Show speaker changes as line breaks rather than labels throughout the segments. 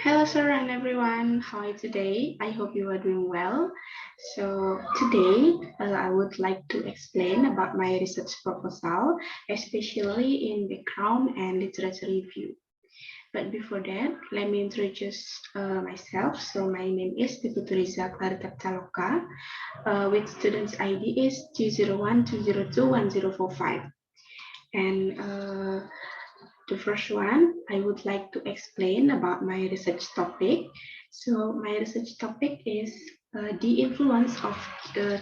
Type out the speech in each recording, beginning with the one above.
Hello, sir, and everyone. How are you today? I hope you are doing well. So today, I would like to explain about my research proposal, especially in background and literature review. But before that, let me introduce myself. So my name is Puturiza Clarita Caloka, with student's ID is 20120211045. And the first one, I would like to explain about my research topic. So my research topic is the influence of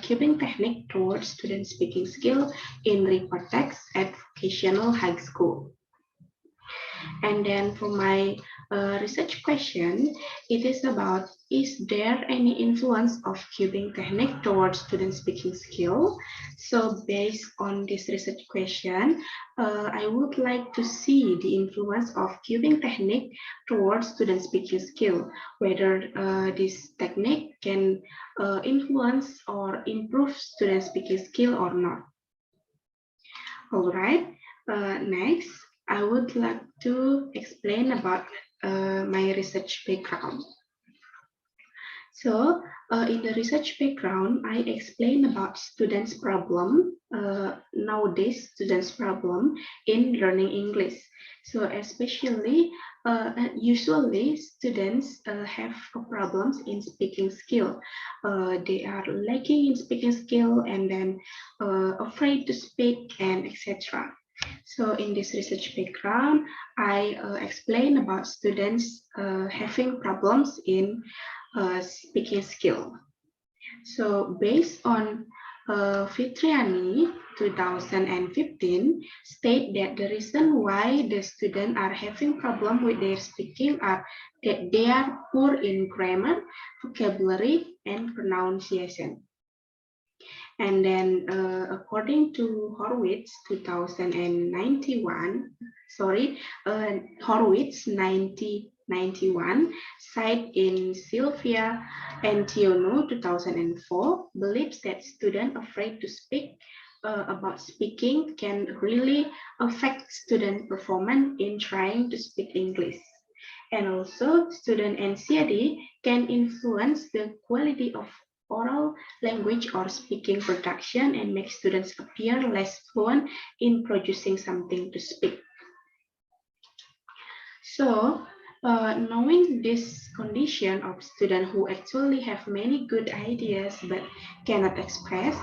cubing technique towards student speaking skill in report text at vocational high school. And then for my research question, it is about, is there any influence of cubing technique towards student speaking skill? So based on this research question, I would like to see the influence of cubing technique towards student speaking skill, whether this technique can influence or improve student speaking skill or not. All right, next, I would like to explain about my research background. So in the research background, I explain about students' problem, nowadays students' problem in learning English. So especially, usually students have problems in speaking skill. They are lacking in speaking skill and then afraid to speak and etc. So in this research background, I explain about students having problems in speaking skill. So based on Fitriani 2015 state that the reason why the students are having problem with their speaking are that they are poor in grammar, vocabulary, and pronunciation. And then according to Horowitz 2091, Horowitz 1991, cited in Sylvia Antiono 2004, believes that students afraid to speak about speaking can really affect student performance in trying to speak English. And also, student anxiety can influence the quality of oral language or speaking production and make students appear less fluent in producing something to speak. So, knowing this condition of students who actually have many good ideas but cannot express,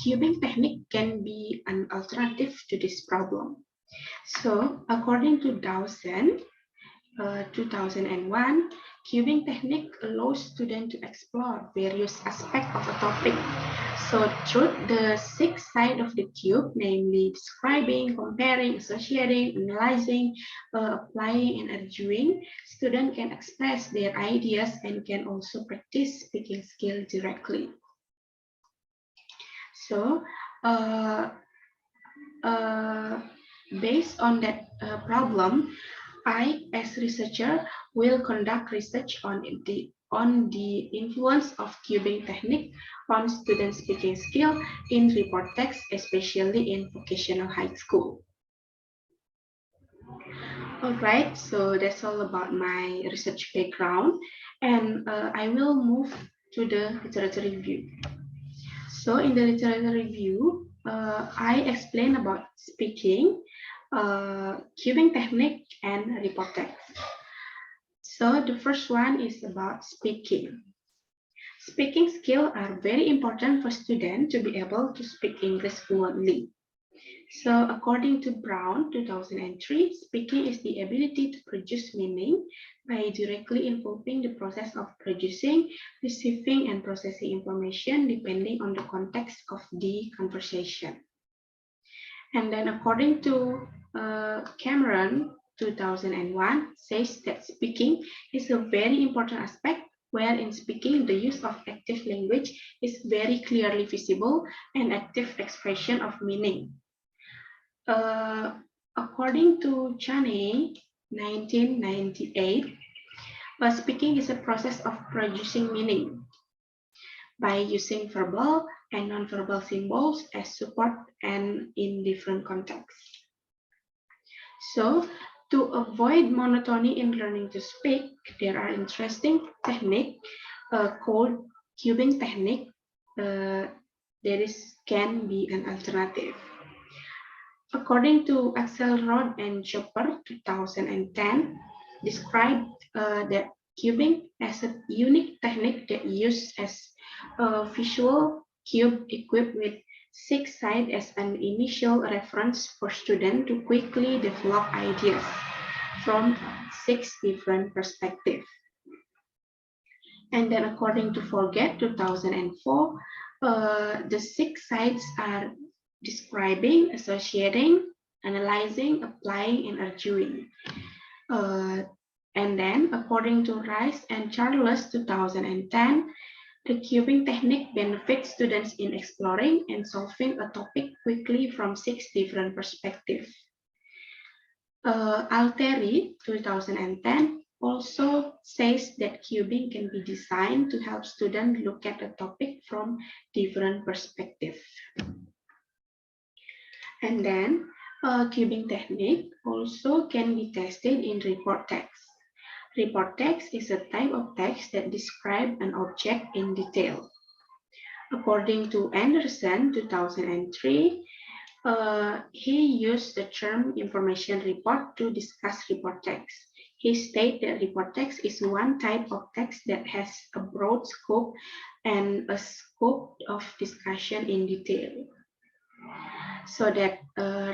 cubing technique can be an alternative to this problem. So, according to Dawson, 2001, cubing technique allows students to explore various aspects of a topic. So through the 6 sides of the cube, namely describing, comparing, associating, analyzing, applying, and arguing, students can express their ideas and can also practice speaking skill directly. So based on that problem, I, as researcher, will conduct research on the influence of cubing technique on student speaking skill in report text, especially in vocational high school. All right, so that's all about my research background, and I will move to the literature review. So in the literature review, I explain about speaking, cubing technique, and report text. So the first one is about speaking. Speaking skills are very important for students to be able to speak English fluently. So according to Brown 2003, speaking is the ability to produce meaning by directly involving the process of producing, receiving, and processing information depending on the context of the conversation. And then according to Cameron 2001 says that speaking is a very important aspect, where in speaking the use of active language is very clearly visible and active expression of meaning. According to Chaney 1998, speaking is a process of producing meaning by using verbal and nonverbal symbols as support and in different contexts. So To avoid monotony in learning to speak, there are interesting techniques called cubing technique. Can be an alternative. According to Axelrod and Chopper 2010, described that cubing as a unique technique that uses as a visual cube equipped with 6 sides as an initial reference for students to quickly develop ideas from 6 different perspectives. And then according to Forget 2004, the 6 sides are describing, associating, analyzing, applying, and arguing. And then according to Rice and Charles 2010, the cubing technique benefits students in exploring and solving a topic quickly from 6 different perspectives. Alteri 2010 also says that cubing can be designed to help students look at a topic from different perspectives. And then cubing technique also can be tested in report text. Report text is a type of text that describes an object in detail. According to Anderson 2003, he used the term information report to discuss report text. He stated that report text is one type of text that has a broad scope and a scope of discussion in detail. So that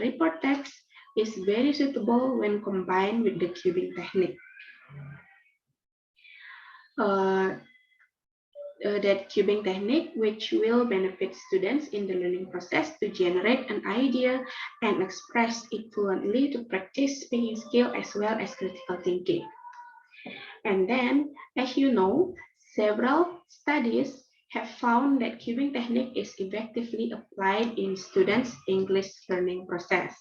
report text is very suitable when combined with the cubing technique. That cubing technique, which will benefit students in the learning process to generate an idea and express it fluently, to practice speaking skill as well as critical thinking. And then, as you know, several studies have found that cubing technique is effectively applied in students' English learning process.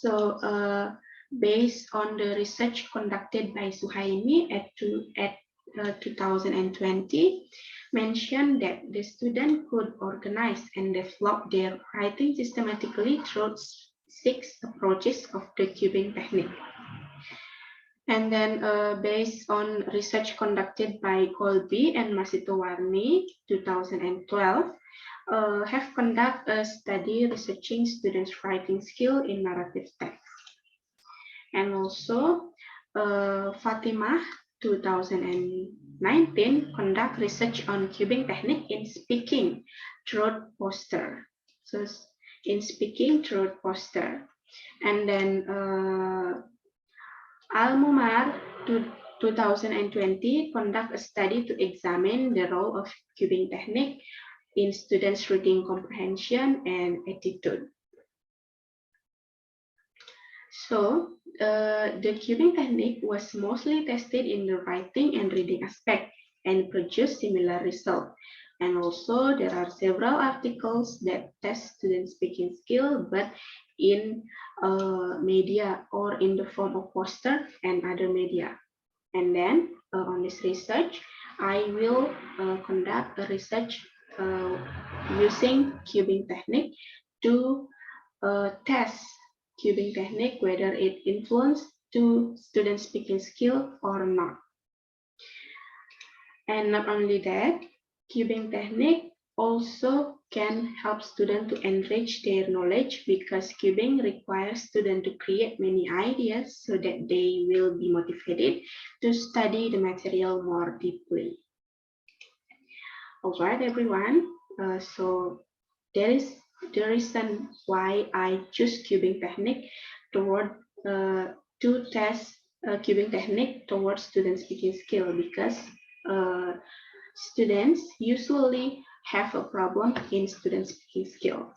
So, based on the research conducted by Suhaimi at 2020, mentioned that the student could organize and develop their writing systematically through 6 approaches of the cubing technique. And then based on research conducted by Colby and Masitowarni 2012, have conducted a study researching students' writing skill in narrative text. And also Fatimah 2019 conduct research on cubing technique in speaking through poster. So in speaking through poster. And then Al-Mumar 2020 conduct a study to examine the role of cubing technique in students' reading comprehension and attitude. So the cubing technique was mostly tested in the writing and reading aspect and produced similar results. And also there are several articles that test student speaking skill, but in media or in the form of poster and other media. And then on this research, I will conduct a research using cubing technique to test cubing technique, whether it influences to student speaking skill or not. And not only that, cubing technique also can help students to enrich their knowledge, because cubing requires students to create many ideas so that they will be motivated to study the material more deeply. All right, everyone. So there is the reason why I choose cubing technique toward to test cubing technique towards student speaking skill, because students usually have a problem in student speaking skill.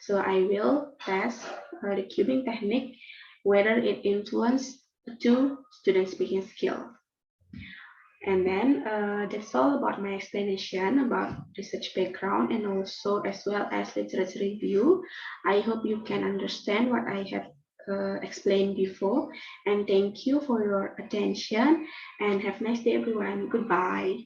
So I will test the cubing technique, whether it influences to student speaking skill. And then that's all about my explanation about research background and also as well as literature review. I hope you can understand what I have explained before. And thank you for your attention and have a nice day, everyone. Goodbye.